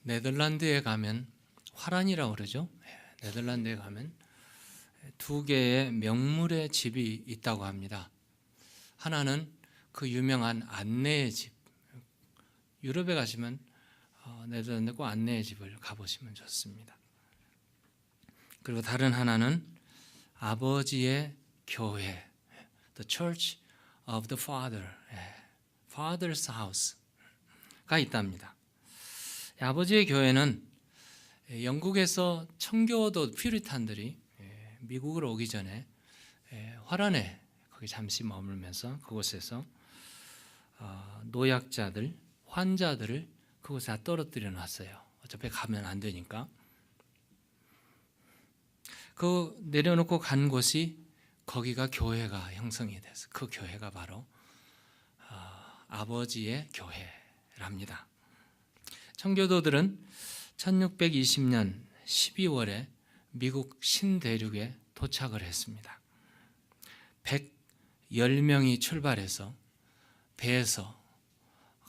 네덜란드에 가면 화란이라고 그러죠. 네덜란드에 가면 두 개의 명물의 집이 있다고 합니다. 하나는 그 유명한 안내의 집. 유럽에 가시면 네덜란드 꼭 안내의 집을 가보시면 좋습니다. 그리고 다른 하나는 아버지의 교회, The Church of the Father, Father's House가 있답니다. 아버지의 교회는 영국에서 청교도 퓨리탄들이 미국으로 오기 전에 화란에 거기 잠시 머물면서 그곳에서 노약자들, 환자들을 그곳에 다 떨어뜨려 놨어요. 어차피 가면 안 되니까. 그 내려놓고 간 곳이 거기가 교회가 형성이 돼서 그 교회가 바로 아버지의 교회랍니다. 청교도들은 1620년 12월에 미국 신대륙에 도착을 했습니다. 110명이 출발해서 배에서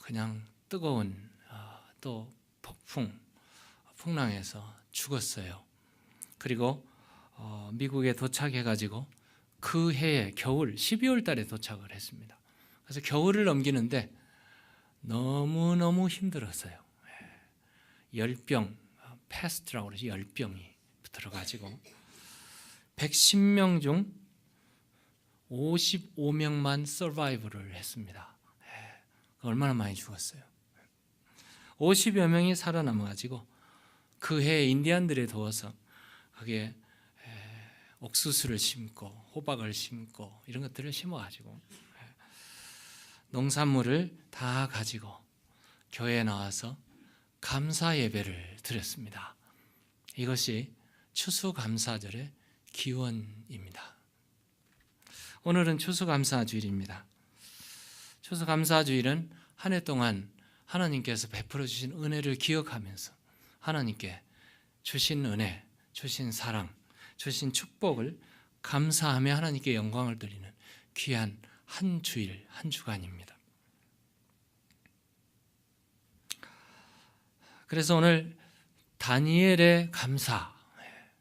그냥 뜨거운 또 풍랑에서 죽었어요. 그리고 미국에 도착해가지고 그 해에 겨울 12월 달에 도착을 했습니다. 그래서 겨울을 넘기는데 너무너무 힘들었어요. 열병, 패스트라고 그러지, 열병이 들어가지고 110명 중 55명만 서바이브를 했습니다. 얼마나 많이 죽었어요. 50여 명이 살아남아가지고 그 해에 인디안들에 도와서 거기에 옥수수를 심고 호박을 심고 이런 것들을 심어가지고 농산물을 다 가지고 교회에 나와서 감사 예배를 드렸습니다. 이것이 추수감사절의 기원입니다. 오늘은 추수감사주일입니다. 추수감사주일은 한 해 동안 하나님께서 베풀어 주신 은혜를 기억하면서 하나님께 주신 은혜, 주신 사랑, 주신 축복을 감사하며 하나님께 영광을 드리는 귀한 한 주일, 한 주간입니다. 그래서 오늘 다니엘의 감사,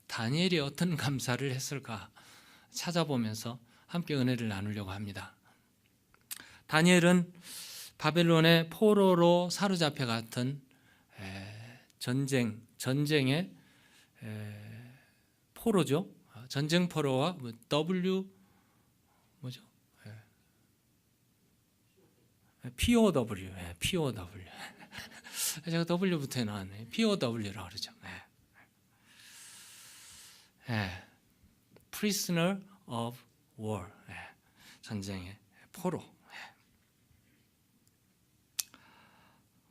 다니엘이 어떤 감사를 했을까 찾아보면서 함께 은혜를 나누려고 합니다. 다니엘은 바벨론의 포로로 사로잡혀 갔던 전쟁의 포로죠. 전쟁 포로와 POW. 제가 W부터 나왔네. POW라고 그러죠. Prisoner of War. 전쟁의 포로.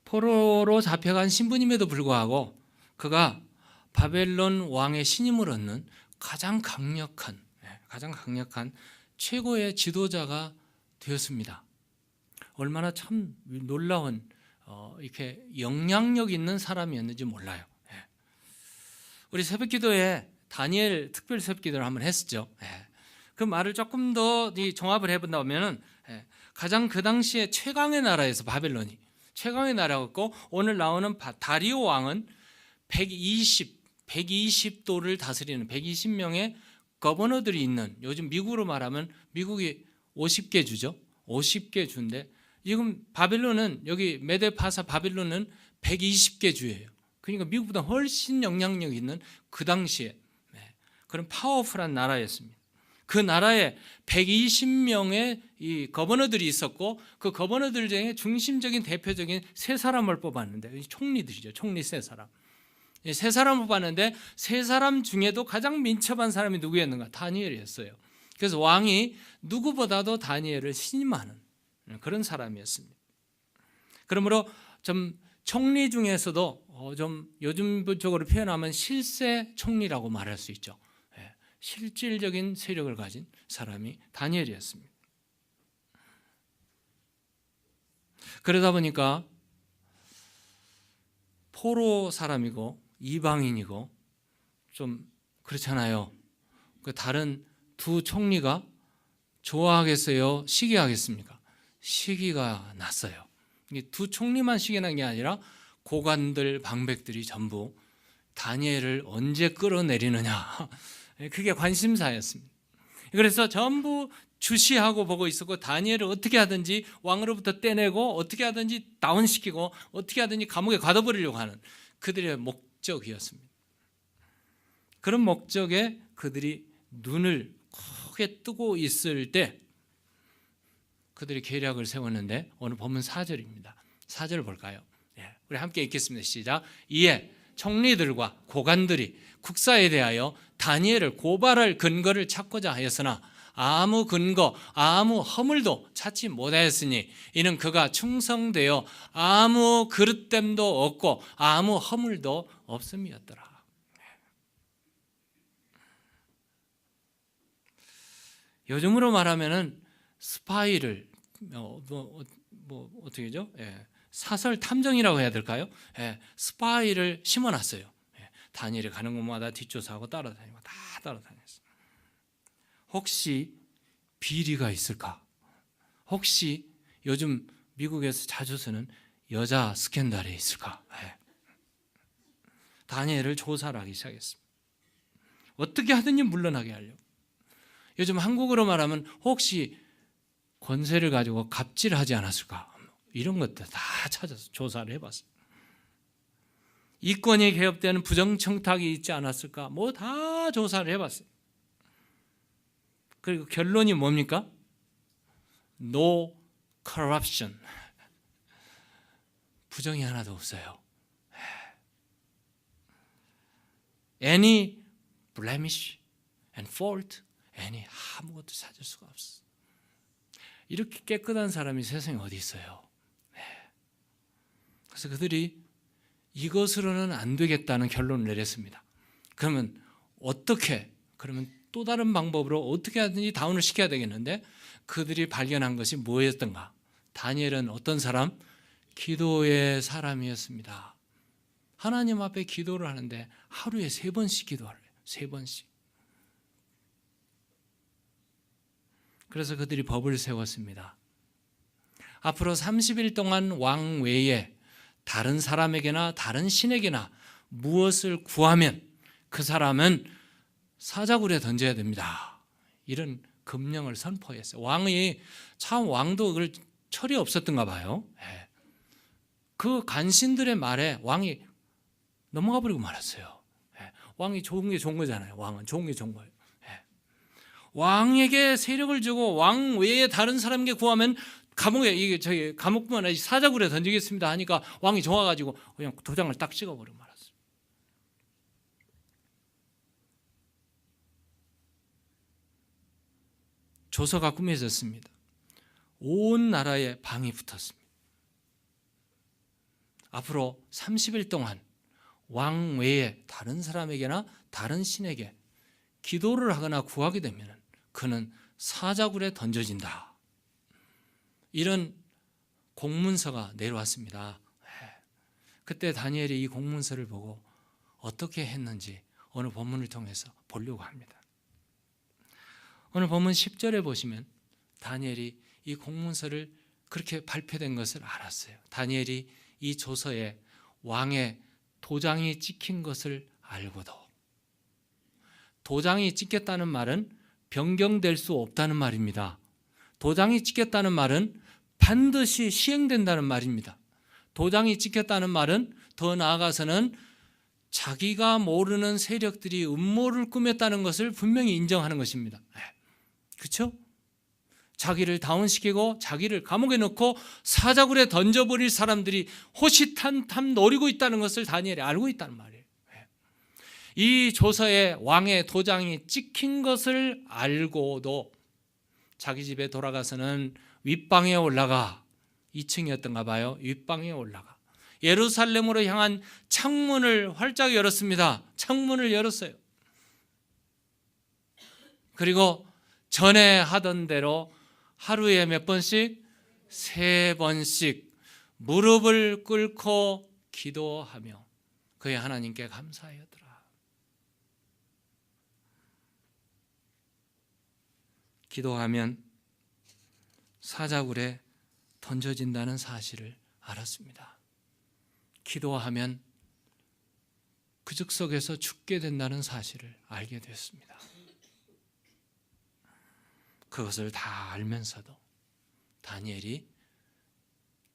포로로 잡혀간 신부님에도 불구하고 그가 바벨론 왕의 신임을 얻는 가장 강력한 최고의 지도자가 되었습니다. 얼마나 참 놀라운 이렇게 영향력 있는 사람이었는지 몰라요. 우리 새벽기도에 다니엘 특별 새벽기도를 한번 했었죠. 그 말을 조금 더 종합을 해본다면은 가장 그 당시에 최강의 나라에서 바벨론이 최강의 나라였고 오늘 나오는 다리오 왕은 120도를 다스리는 120명의 거버너들이 있는 요즘 미국으로 말하면 미국이 50개 주죠. 50개 주인데 지금 바벨론은 여기 메데파사 바벨론은 120개 주예요. 그러니까 미국보다 훨씬 영향력 있는 그 당시에 그런 파워풀한 나라였습니다. 그 나라에 120명의 이 거버너들이 있었고 그 거버너들 중에 중심적인 대표적인 세 사람을 뽑았는데 총리들이죠. 총리 세 사람. 세 사람을 뽑았는데 세 사람 중에도 가장 민첩한 사람이 누구였는가? 다니엘이었어요. 그래서 왕이 누구보다도 다니엘을 신임하는 그런 사람이었습니다. 그러므로 좀 총리 중에서도 좀 요즘적으로 표현하면 실세 총리라고 말할 수 있죠. 실질적인 세력을 가진 사람이 다니엘이었습니다. 그러다 보니까 포로 사람이고 이방인이고 좀 그렇잖아요. 그 다른 두 총리가 좋아하겠어요? 시기하겠습니까? 시기가 났어요. 두 총리만 시기난 게 아니라 고관들, 방백들이 전부 다니엘을 언제 끌어내리느냐, 그게 관심사였습니다. 그래서 전부 주시하고 보고 있었고, 다니엘을 어떻게 하든지 왕으로부터 떼내고 어떻게 하든지 다운시키고 어떻게 하든지 감옥에 가둬버리려고 하는 그들의 목적이었습니다. 그런 목적에 그들이 눈을 크게 뜨고 있을 때 그들이 계략을 세웠는데, 오늘 본문 4절입니다. 4절을 볼까요? 우리 함께 읽겠습니다. 시작. 이에 총리들과 고관들이 국사에 대하여 다니엘을 고발할 근거를 찾고자 하였으나 아무 근거, 아무 허물도 찾지 못하였으니 이는 그가 충성되어 아무 그릇됨도 없고 아무 허물도 없음이었더라. 요즘으로 말하면은 스파이를 어떻게 하죠? 사설 탐정이라고 해야 될까요? 스파이를 심어놨어요. 다니엘이 가는 곳마다 뒷조사하고 따라다니고 다 따라다녔어요. 혹시 비리가 있을까? 혹시 요즘 미국에서 자주 쓰는 여자 스캔들이 있을까? 다니엘을 조사를 하기 시작했습니다. 어떻게 하든지 물러나게 하려고. 요즘 한국어로 말하면 혹시 권세를 가지고 갑질하지 않았을까? 이런 것들 다 찾아서 조사를 해봤어요. 이권이 개업되는 부정청탁이 있지 않았을까? 뭐 다 조사를 해봤어요. 그리고 결론이 뭡니까? No corruption. 부정이 하나도 없어요. Any blemish and fault, 아무것도 찾을 수가 없어. 이렇게 깨끗한 사람이 세상에 어디 있어요? 그래서 그들이 이것으로는 안 되겠다는 결론을 내렸습니다. 그러면 또 다른 방법으로 어떻게 하든지 다운을 시켜야 되겠는데, 그들이 발견한 것이 뭐였던가? 다니엘은 어떤 사람? 기도의 사람이었습니다. 하나님 앞에 기도를 하는데 하루에 3번씩 기도하래요. 3번씩. 그래서 그들이 법을 세웠습니다. 앞으로 30일 동안 왕 외에 다른 사람에게나 다른 신에게나 무엇을 구하면 그 사람은 사자굴에 던져야 됩니다. 이런 금령을 선포했어요. 왕도 그걸 철이 없었던가 봐요. 그 간신들의 말에 왕이 넘어가 버리고 말았어요. 왕이 좋은 게 좋은 거잖아요. 왕은 좋은 게 좋은 거예요. 왕에게 세력을 주고 왕 외에 다른 사람에게 구하면 감옥뿐만 아니라 사자굴에 던지겠습니다 하니까 왕이 좋아가지고 그냥 도장을 딱 찍어버리고 말았어요. 조서가 꾸며졌습니다. 온 나라에 방이 붙었습니다. 앞으로 30일 동안 왕 외에 다른 사람에게나 다른 신에게 기도를 하거나 구하게 되면 그는 사자굴에 던져진다. 이런 공문서가 내려왔습니다. 그때 다니엘이 이 공문서를 보고 어떻게 했는지 오늘 본문을 통해서 보려고 합니다. 오늘 본문 10절에 보시면 다니엘이 이 공문서를 그렇게 발표된 것을 알았어요. 다니엘이 이 조서에 왕의 도장이 찍힌 것을 알고도, 도장이 찍혔다는 말은 변경될 수 없다는 말입니다. 도장이 찍혔다는 말은 반드시 시행된다는 말입니다. 도장이 찍혔다는 말은 더 나아가서는 자기가 모르는 세력들이 음모를 꾸몄다는 것을 분명히 인정하는 것입니다. 그렇죠? 자기를 다운시키고 자기를 감옥에 넣고 사자굴에 던져버릴 사람들이 호시탐탐 노리고 있다는 것을 다니엘이 알고 있다는 말이에요. 이 조서에 왕의 도장이 찍힌 것을 알고도 자기 집에 돌아가서는 윗방에 올라가, 2층이었던가 봐요. 윗방에 올라가 예루살렘으로 향한 창문을 활짝 열었습니다. 창문을 열었어요. 그리고 전에 하던 대로 하루에 몇 번씩? 3번씩 무릎을 꿇고 기도하며 그의 하나님께 감사하였더라. 기도하면 사자굴에 던져진다는 사실을 알았습니다. 기도하면 그 즉석에서 죽게 된다는 사실을 알게 되었습니다. 그것을 다 알면서도 다니엘이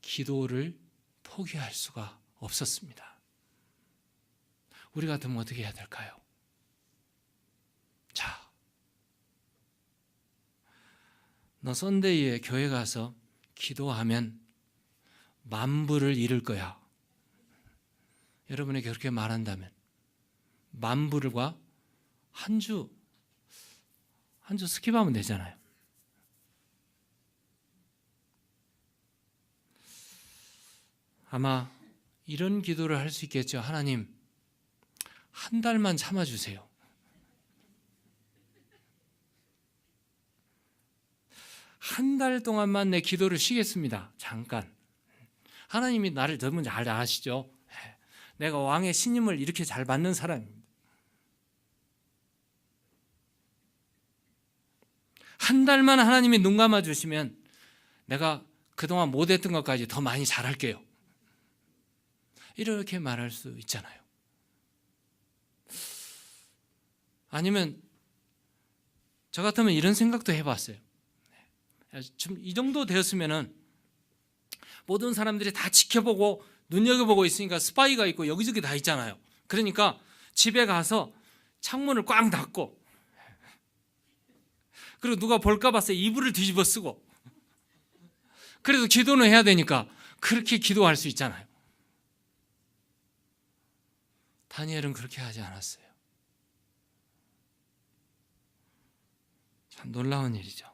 기도를 포기할 수가 없었습니다. 우리 같으면 어떻게 해야 될까요? 자, 너 썬데이에 교회 가서 기도하면 만불을 잃을 거야. 여러분에게 그렇게 말한다면 만불과 한 주 스킵하면 되잖아요. 아마 이런 기도를 할 수 있겠죠. 하나님, 한 달만 참아주세요. 한 달 동안만 내 기도를 쉬겠습니다. 잠깐. 하나님이 나를 너무 잘 아시죠? 내가 왕의 신임을 이렇게 잘 받는 사람입니다. 한 달만 하나님이 눈 감아 주시면 내가 그동안 못했던 것까지 더 많이 잘할게요. 이렇게 말할 수 있잖아요. 아니면 저 같으면 이런 생각도 해봤어요. 좀 이 정도 되었으면은 모든 사람들이 다 지켜보고 눈여겨보고 있으니까 스파이가 있고 여기저기 다 있잖아요. 그러니까 집에 가서 창문을 꽉 닫고 그리고 누가 볼까 봐서 이불을 뒤집어 쓰고 그래도 기도는 해야 되니까 그렇게 기도할 수 있잖아요. 다니엘은 그렇게 하지 않았어요. 참 놀라운 일이죠.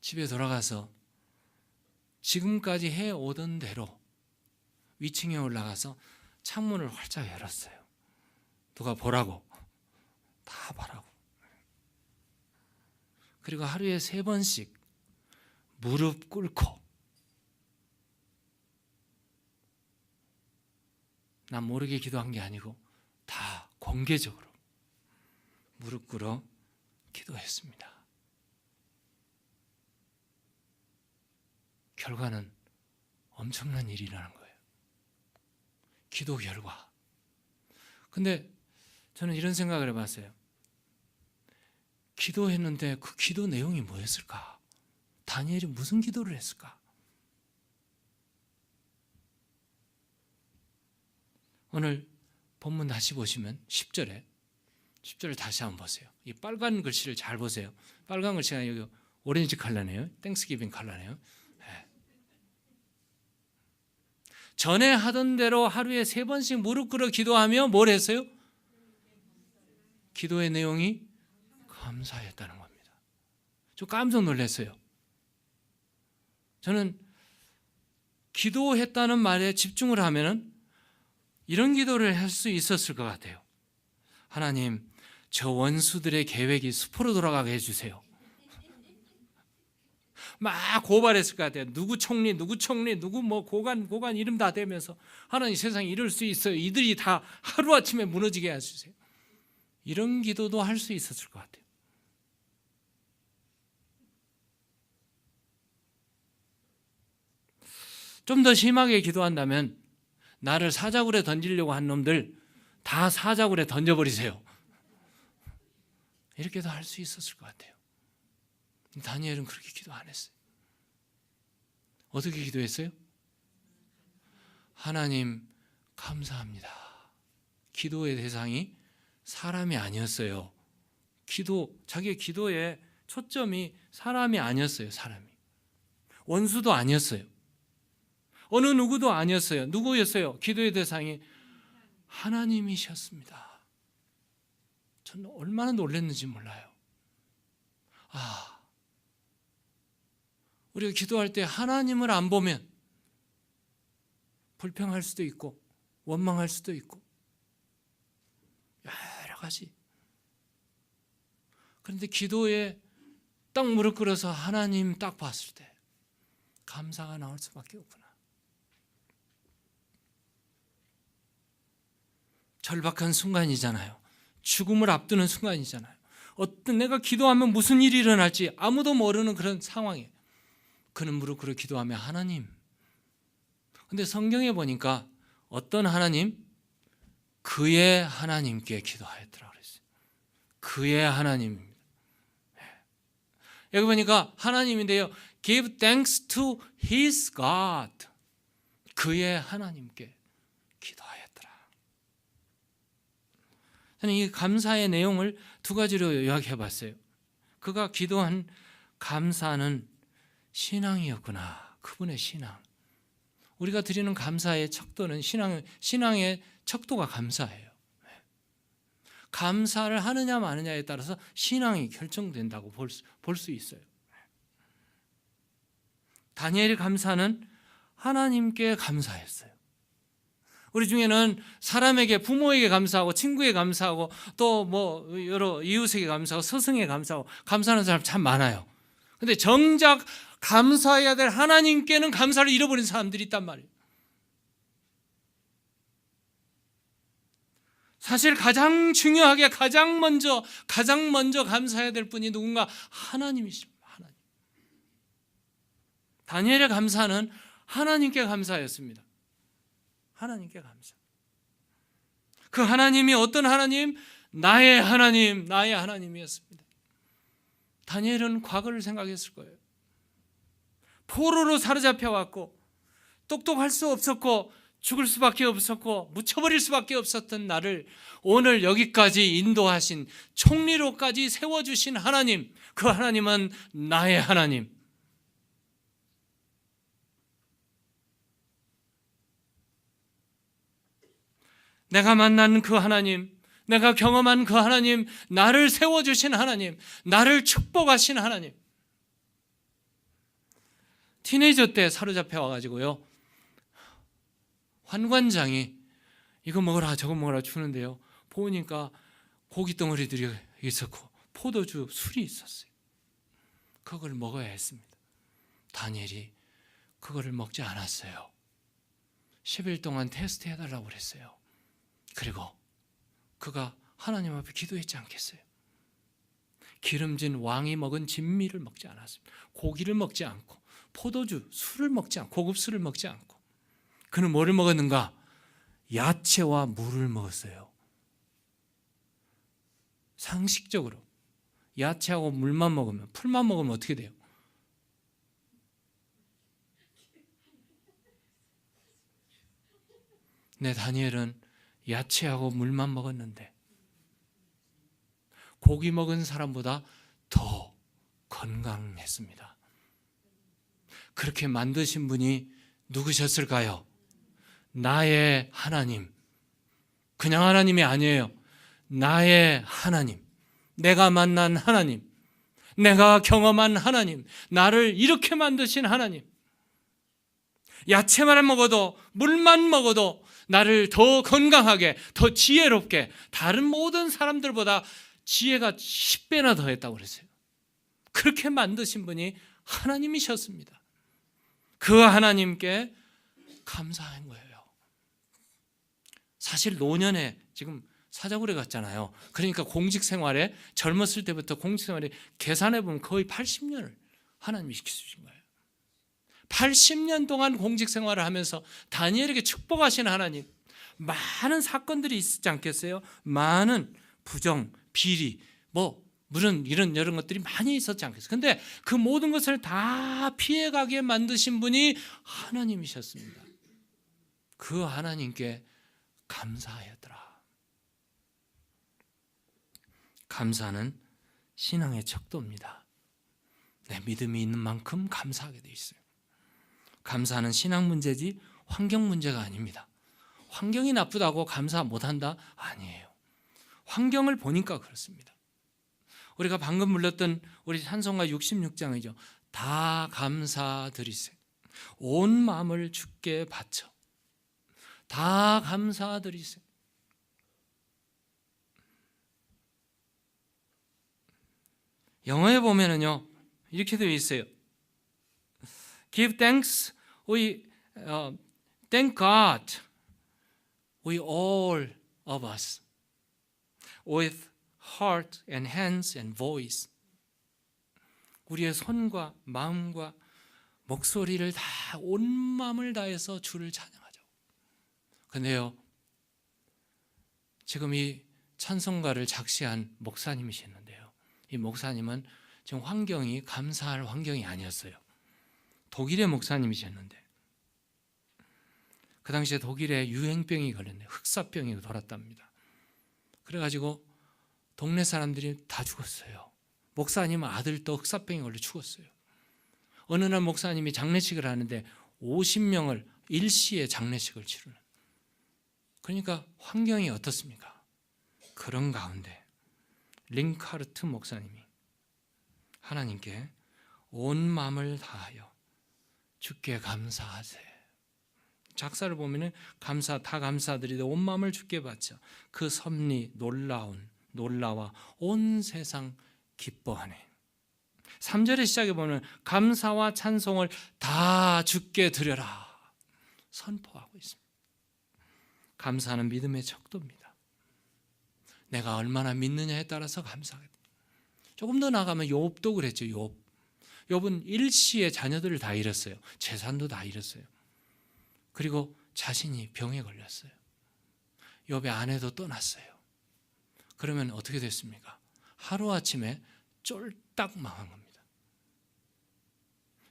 집에 돌아가서 지금까지 해오던 대로 위층에 올라가서 창문을 활짝 열었어요. 누가 보라고, 다 보라고. 그리고 하루에 3번씩 무릎 꿇고, 난 모르게 기도한 게 아니고 다 공개적으로 무릎 꿇어 기도했습니다. 결과는 엄청난 일이라는 거예요. 기도 결과. 근데 저는 이런 생각을 해봤어요. 기도했는데 그 기도 내용이 뭐였을까? 다니엘이 무슨 기도를 했을까? 오늘 본문 다시 보시면 10절을 다시 한번 보세요. 이 빨간 글씨를 잘 보세요. 빨간 글씨가 여기 오렌지 컬러네요. 땡스기빙 컬러네요. 전에 하던 대로 하루에 3번씩 무릎 꿇어 기도하며 뭘 했어요? 기도의 내용이 감사했다는 겁니다. 저 깜짝 놀랐어요. 저는 기도했다는 말에 집중을 하면은 이런 기도를 할 수 있었을 것 같아요. 하나님, 저 원수들의 계획이 수포로 돌아가게 해주세요. 막 고발했을 것 같아요. 누구 총리, 누구 뭐 고관 이름 다 대면서 하나님 세상에 이럴 수 있어요. 이들이 다 하루아침에 무너지게 해주세요. 이런 기도도 할 수 있었을 것 같아요. 좀 더 심하게 기도한다면 나를 사자굴에 던지려고 한 놈들 다 사자굴에 던져버리세요. 이렇게도 할 수 있었을 것 같아요. 다니엘은 그렇게 기도 안 했어요. 어떻게 기도했어요? 하나님 감사합니다. 기도의 대상이 사람이 아니었어요. 자기의 기도의 초점이 사람이 아니었어요. 사람이. 원수도 아니었어요. 어느 누구도 아니었어요. 누구였어요? 기도의 대상이 하나님이셨습니다. 저는 얼마나 놀랐는지 몰라요. 우리가 기도할 때 하나님을 안 보면 불평할 수도 있고 원망할 수도 있고 여러 가지. 그런데 기도에 딱 무릎 꿇어서 하나님 딱 봤을 때 감사가 나올 수밖에 없구나. 절박한 순간이잖아요. 죽음을 앞두는 순간이잖아요. 어떤 내가 기도하면 무슨 일이 일어날지 아무도 모르는 그런 상황에 그는 무릎 꿇어 기도하며 하나님, 근데 성경에 보니까 어떤 하나님? 그의 하나님께 기도하였더라 그랬어요. 그의 하나님입니다. 여기 보니까 하나님인데요. Give thanks to his God. 그의 하나님께 기도하였더라. 저는 이 감사의 내용을 두 가지로 요약해 봤어요. 그가 기도한 감사는 신앙이었구나. 그분의 신앙. 우리가 드리는 감사의 척도는 신앙의 척도가 감사예요. 감사를 하느냐 마느냐에 따라서 신앙이 결정된다고 볼 수 있어요. 다니엘의 감사는 하나님께 감사했어요. 우리 중에는 사람에게, 부모에게 감사하고 친구에게 감사하고 또 뭐 여러 이웃에게 감사하고 스승에게 감사하고 감사하는 사람 참 많아요. 근데 정작 감사해야 될 하나님께는 감사를 잃어버린 사람들이 있단 말이에요. 사실 가장 중요하게 가장 먼저 감사해야 될 분이 누군가? 하나님이십니다. 하나님. 다니엘의 감사는 하나님께 감사였습니다. 하나님께 감사. 그 하나님이 어떤 하나님? 나의 하나님, 나의 하나님이었습니다. 다니엘은 과거를 생각했을 거예요. 포로로 사로잡혀 왔고 똑똑할 수 없었고 죽을 수밖에 없었고 묻혀버릴 수밖에 없었던 나를 오늘 여기까지 인도하신, 총리로까지 세워주신 하나님, 그 하나님은 나의 하나님. 내가 만난 그 하나님, 내가 경험한 그 하나님, 나를 세워주신 하나님, 나를 축복하신 하나님. 티네이저 때 사로잡혀 와가지고요, 환관장이 이거 먹어라 저거 먹어라 주는데요, 보니까 고기 덩어리들이 있었고 포도주, 술이 있었어요. 그걸 먹어야 했습니다. 다니엘이 그거를 먹지 않았어요. 10일 동안 테스트 해달라고 그랬어요. 그리고 그가 하나님 앞에 기도했지 않겠어요? 기름진 왕이 먹은 진미를 먹지 않았습니다. 고기를 먹지 않고 포도주, 술을 먹지 않고 고급 술을 먹지 않고 그는 뭐를 먹었는가? 야채와 물을 먹었어요. 상식적으로 야채하고 물만 먹으면, 풀만 먹으면 어떻게 돼요? 네, 다니엘은 야채하고 물만 먹었는데 고기 먹은 사람보다 더 건강했습니다. 그렇게 만드신 분이 누구셨을까요? 나의 하나님. 그냥 하나님이 아니에요. 나의 하나님. 내가 만난 하나님. 내가 경험한 하나님. 나를 이렇게 만드신 하나님. 야채만 먹어도, 물만 먹어도 나를 더 건강하게, 더 지혜롭게, 다른 모든 사람들보다 지혜가 10배나 더했다고 그랬어요. 그렇게 만드신 분이 하나님이셨습니다. 그 하나님께 감사한 거예요. 사실 노년에 지금 사자굴에 갔잖아요. 그러니까 공직 생활에, 젊었을 때부터 공직 생활에 계산해 보면 거의 80년을 하나님이 시켜주신 거예요. 80년 동안 공직 생활을 하면서 다니엘에게 축복하신 하나님, 많은 사건들이 있지 않겠어요? 많은 부정, 비리, 물론 이런 것들이 많이 있었지 않겠어요? 근데 그 모든 것을 다 피해가게 만드신 분이 하나님이셨습니다. 그 하나님께 감사하였더라. 감사는 신앙의 척도입니다. 내 믿음이 있는 만큼 감사하게 돼 있어요. 감사는 신앙 문제지 환경 문제가 아닙니다. 환경이 나쁘다고 감사 못한다? 아니에요. 환경을 보니까 그렇습니다. 우리가 방금 불렀던 우리 찬송가 66장이죠. 다 감사드리세. 온 마음을 주께 바쳐. 다 감사드리세. 영어에 보면은요, 이렇게 되어 있어요. Give thanks, thank God, we all of us, with heart and hands and voice. 우리의 손과 마음과 목소리를 다 온 마음을 다해서 주를 찬양하죠. 근데요, 지금 이 찬송가를 작시한 목사님이셨는데요, 이 목사님은 지금 환경이 감사할 환경이 아니었어요. 독일의 목사님이셨는데 그 당시에 독일에 유행병이 걸렸네요. 흑사병이 돌았답니다. 그래가지고 동네 사람들이 다 죽었어요. 목사님 아들도 흑사병이 걸려 죽었어요. 어느 날 목사님이 장례식을 하는데 50명을 일시에 장례식을 치르는, 그러니까 환경이 어떻습니까? 그런 가운데 링카르트 목사님이 하나님께 온 마음을 다하여 주께 감사하세. 작사를 보면은 다 감사드리되 온 마음을 주께 바쳐 그 섭리 놀라와 온 세상 기뻐하네. 3절의 시작에 보면 감사와 찬송을 다 주께 드려라 선포하고 있습니다. 감사는 믿음의 척도입니다. 내가 얼마나 믿느냐에 따라서 감사하게 됩니다. 조금 더 나가면 욥도 그랬죠. 욥은 일시에 자녀들을 다 잃었어요. 재산도 다 잃었어요. 그리고 자신이 병에 걸렸어요. 욥의 아내도 떠났어요. 그러면 어떻게 됐습니까? 하루아침에 쫄딱 망한 겁니다.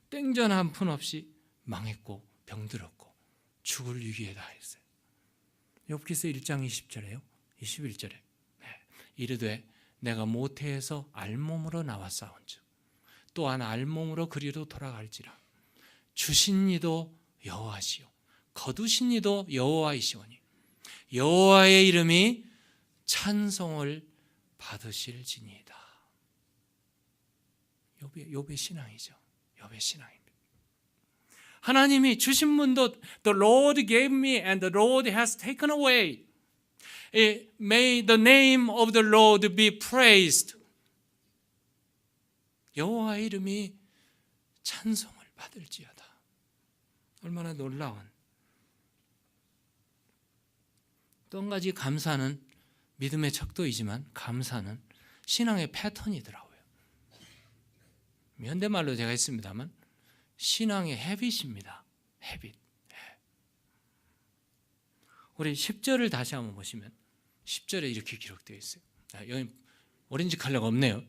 땡전 한 푼 없이 망했고 병들었고 죽을 위기에 다했어요. 욥기서 1장 20절에요. 21절에 이르되 내가 모태에서 알몸으로 나와 싸운즉 또한 알몸으로 그리로 돌아갈지라. 주신 이도 여호와시요 거두신 이도 여호와이시오니 여호와의 이름이 찬송을 받으실지니이다. 욥의 신앙이죠. 욥의 신앙입니다. 하나님이 주신 분도 The Lord gave me and the Lord has taken away. May the name of the Lord be praised. 여호와의 이름이 찬송을 받을지어다. 얼마나 놀라운. 또 한 가지 감사는 믿음의 척도이지만 감사는 신앙의 패턴이더라고요. 현대말로 제가 했습니다만 신앙의 헤빗입니다. 헤빗. 우리 10절을 다시 한번 보시면 10절에 이렇게 기록되어 있어요. 여기 오렌지 컬러가 없네요.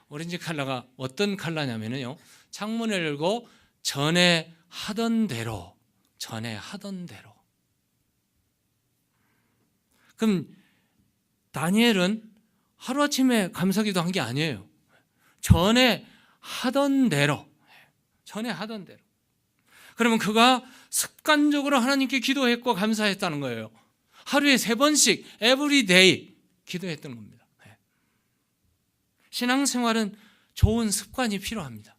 오렌지 컬러가 어떤 컬러냐면요, 창문을 열고 전에 하던 대로. 그럼 다니엘은 하루아침에 감사기도 한 게 아니에요. 전에 하던 대로. 그러면 그가 습관적으로 하나님께 기도했고 감사했다는 거예요. 하루에 3번씩 everyday 기도했던 겁니다. 신앙생활은 좋은 습관이 필요합니다.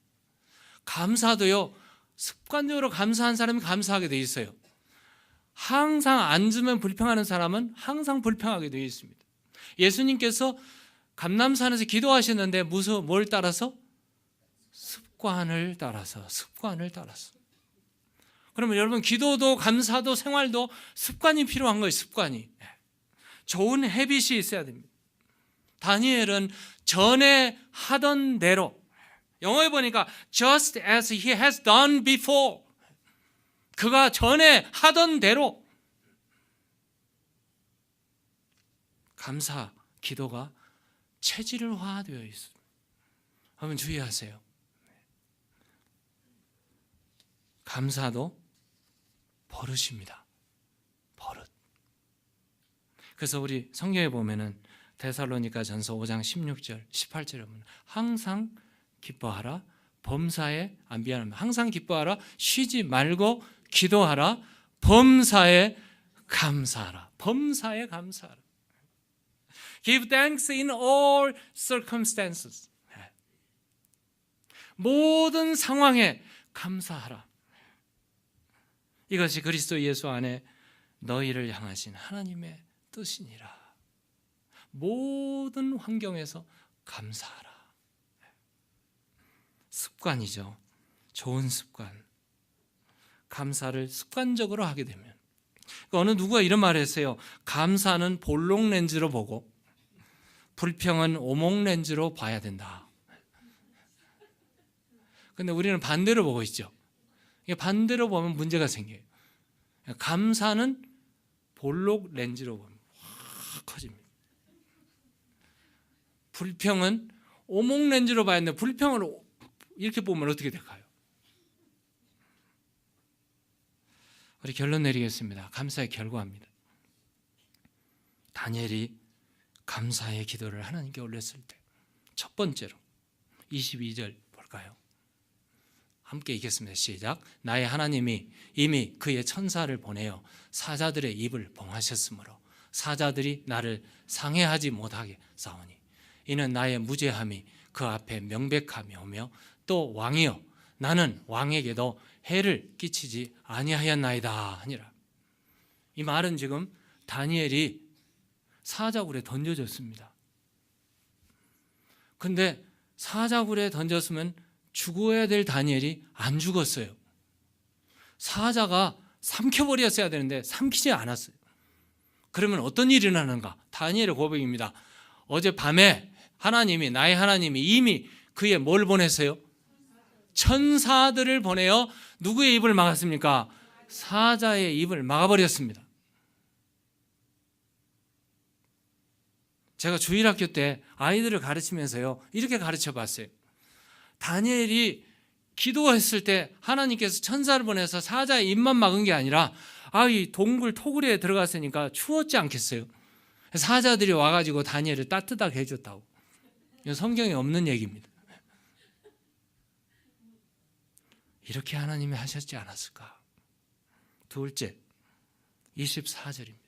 감사도요, 습관적으로 감사한 사람이 감사하게 돼 있어요. 항상 앉으면 불평하는 사람은 항상 불평하게 되어 있습니다. 예수님께서 감람산에서 기도하셨는데 뭘 따라서? 습관을 따라서. 그러면 여러분, 기도도 감사도 생활도 습관이 필요한 거예요. 습관이. 좋은 헤빗이 있어야 됩니다. 다니엘은 전에 하던 대로, 영어에 보니까 just as he has done before, 그가 전에 하던 대로 감사 기도가 체질화되어 있습니다. 한번 주의하세요. 감사도 버릇입니다. 버릇. 그래서 우리 성경에 보면은 데살로니가 전서 5장 16절 18절에 보면 항상 기뻐하라, 범사에 미안합니다. 항상 기뻐하라, 쉬지 말고 기도하라, 범사에 감사하라. Give thanks in all circumstances. 모든 상황에 감사하라. 이것이 그리스도 예수 안에 너희를 향하신 하나님의 뜻이니라. 모든 환경에서 감사하라. 습관이죠. 좋은 습관. 감사를 습관적으로 하게 되면, 어느 누구가 이런 말을 했어요. 감사는 볼록 렌즈로 보고 불평은 오목 렌즈로 봐야 된다. 근데 우리는 반대로 보고 있죠. 반대로 보면 문제가 생겨요. 감사는 볼록 렌즈로 보면 확 커집니다. 불평은 오목 렌즈로 봐야 하는데 불평을 이렇게 보면 어떻게 될까요? 우리 결론 내리겠습니다. 감사의 결과입니다. 다니엘이 감사의 기도를 하나님께 올렸을 때 첫 번째로 22절 볼까요? 함께 읽겠습니다. 시작. 나의 하나님이 이미 그의 천사를 보내어 사자들의 입을 봉하셨으므로 사자들이 나를 상해하지 못하게 싸우니 이는 나의 무죄함이 그 앞에 명백함이 오며 또 왕이여 나는 왕에게도 해를 끼치지 아니하였나이다 하니라. 이 말은 지금 다니엘이 사자굴에 던져졌습니다. 근데 사자굴에 던졌으면 죽어야 될 다니엘이 안 죽었어요. 사자가 삼켜버렸어야 되는데 삼키지 않았어요. 그러면 어떤 일이 일어나는가? 다니엘의 고백입니다. 어젯밤에 하나님이 나의 하나님이 이미 그의 뭘 보냈어요? 천사들을 보내어 누구의 입을 막았습니까? 사자의 입을 막아버렸습니다. 제가 주일학교 때 아이들을 가르치면서요 이렇게 가르쳐 봤어요. 다니엘이 기도했을 때 하나님께서 천사를 보내서 사자의 입만 막은 게 아니라 이 동굴 토굴에 들어갔으니까 추웠지 않겠어요? 사자들이 와가지고 다니엘을 따뜻하게 해줬다고. 이건 성경에 없는 얘기입니다. 이렇게 하나님이 하셨지 않았을까? 둘째, 24절입니다.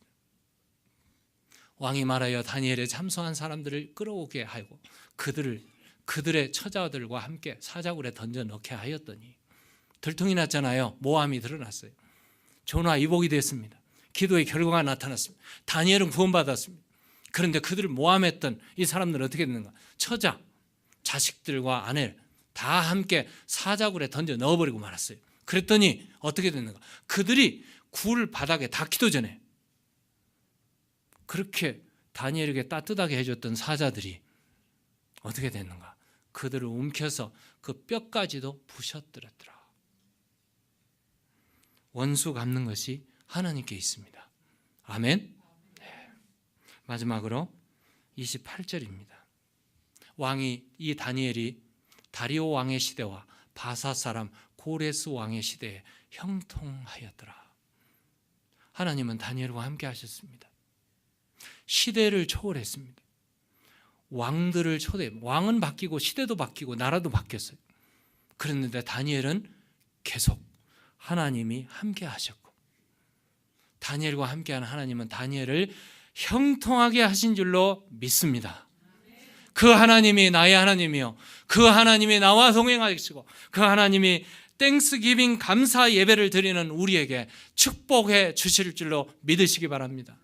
왕이 말하여 다니엘에 참소한 사람들을 끌어오게 하고 그들의 처자들과 함께 사자굴에 던져 넣게 하였더니 들통이 났잖아요. 모함이 드러났어요. 전화 이복이 됐습니다. 기도의 결과가 나타났습니다. 다니엘은 구원받았습니다. 그런데 그들을 모함했던 이 사람들은 어떻게 됐는가? 처자, 자식들과 아내 다 함께 사자굴에 던져 넣어버리고 말았어요. 그랬더니 어떻게 됐는가? 그들이 굴 바닥에 닿기도 전에 그렇게 다니엘에게 따뜻하게 해줬던 사자들이 어떻게 됐는가? 그들을 움켜서 그 뼈까지도 부셔뜨렸더라. 원수 갚는 것이 하나님께 있습니다. 아멘. 네. 마지막으로 28절입니다. 왕이 이 다니엘이 다리오 왕의 시대와 바사 사람 고레스 왕의 시대에 형통하였더라. 하나님은 다니엘과 함께 하셨습니다. 시대를 초월했습니다. 왕들을 왕은 바뀌고 시대도 바뀌고 나라도 바뀌었어요. 그랬는데 다니엘은 계속 하나님이 함께 하셨고 다니엘과 함께하는 하나님은 다니엘을 형통하게 하신 줄로 믿습니다. 그 하나님이 나의 하나님이요 그 하나님이 나와 동행하시고 그 하나님이 땡스기빙 감사 예배를 드리는 우리에게 축복해 주실 줄로 믿으시기 바랍니다.